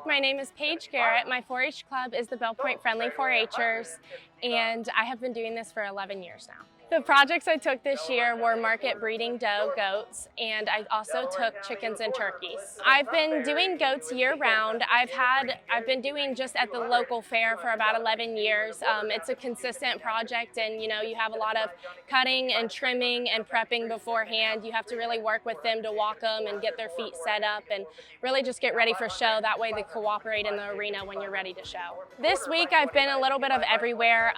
My name is Paige Garrett. My 4-H club is the Bell Point Friendly 4-Hers, and I have been doing this for 11 years now. The projects I took this year were market breeding doe goats, and I also took chickens and turkeys. I've been doing goats year-round. I've been doing just at the local fair for about 11 years. It's a consistent project, and you have a lot of cutting and trimming and prepping beforehand. You have to really work with them to walk them and get their feet set up and really just get ready for show. That way they cooperate in the arena when you're ready to show. This week I've been a little bit of everywhere.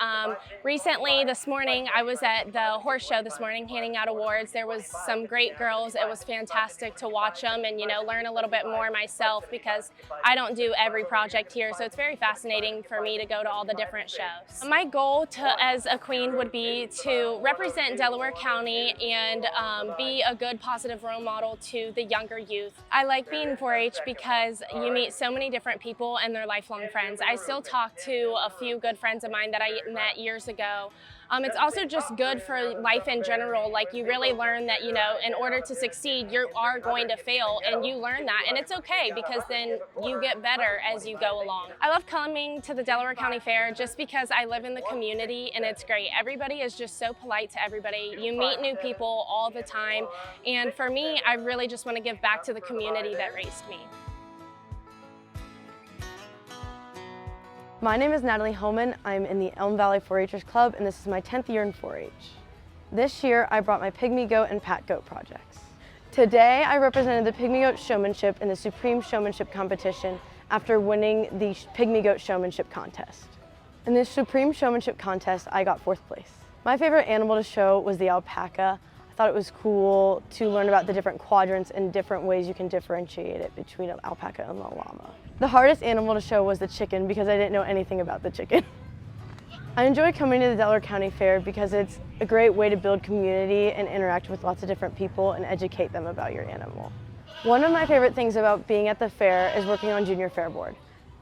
Recently, this morning, I was at the horse show this morning handing out awards. There was some great girls. It was fantastic to watch them and learn a little bit more myself, because I don't do every project here, so it's very fascinating for me to go to all the different shows. My goal as a queen would be to represent Delaware County and be a good positive role model to the younger youth. I like being 4-H because you meet so many different people and they're lifelong friends. I still talk to a few good friends of mine that I met years ago. It's also just good for life in general. Like, you really learn that, in order to succeed, you are going to fail, and you learn that, and it's okay, because then you get better as you go along. I love coming to the Delaware County Fair just because I live in the community, and it's great. Everybody is just so polite to everybody. You meet new people all the time, and for me, I really just want to give back to the community that raised me. My name is Natalie Homan. I'm in the Elm Valley 4-Hers Club, and this is my 10th year in 4-H. This year, I brought my Pygmy Goat and Pat Goat projects. Today, I represented the Pygmy Goat Showmanship in the Supreme Showmanship competition after winning the Pygmy Goat Showmanship contest. In this Supreme Showmanship contest, I got 4th place. My favorite animal to show was the alpaca. I thought it was cool to learn about the different quadrants and different ways you can differentiate it between an alpaca and a llama. The hardest animal to show was the chicken, because I didn't know anything about the chicken. I enjoy coming to the Delaware County Fair because it's a great way to build community and interact with lots of different people and educate them about your animal. One of my favorite things about being at the fair is working on Junior Fair Board.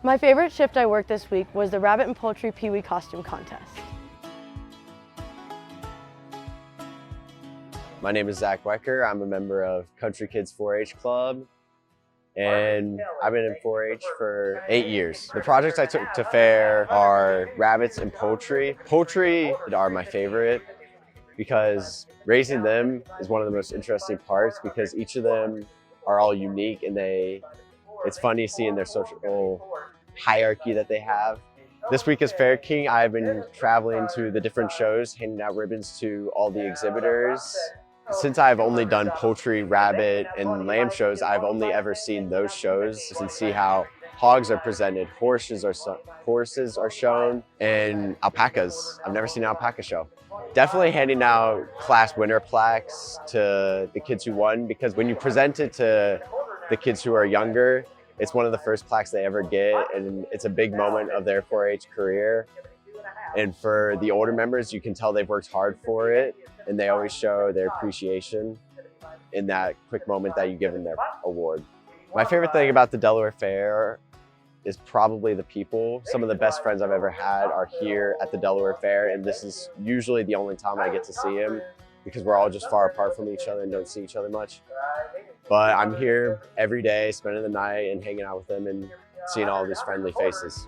My favorite shift I worked this week was the Rabbit and Poultry Pee-wee Costume Contest. My name is Zach Wecker. I'm a member of Country Kids 4-H Club, and I've been in 4-H for 8 years. The projects I took to fair are rabbits and poultry. Poultry are my favorite because raising them is one of the most interesting parts, because each of them are all unique, and it's funny seeing their social hierarchy that they have. This week as Fair King, I've been traveling to the different shows, handing out ribbons to all the exhibitors. Since I've only done poultry, rabbit, and lamb shows, I've only ever seen those shows and see how hogs are presented, horses are shown, and alpacas. I've never seen an alpaca show. Definitely handing out class winner plaques to the kids who won, because when you present it to the kids who are younger, it's one of the first plaques they ever get, and it's a big moment of their 4-H career. And for the older members, you can tell they've worked hard for it, and they always show their appreciation in that quick moment that you give them their award. My favorite thing about the Delaware Fair is probably the people. Some of the best friends I've ever had are here at the Delaware Fair, and this is usually the only time I get to see them, because we're all just far apart from each other and don't see each other much. But I'm here every day, spending the night and hanging out with them and seeing all of these friendly faces.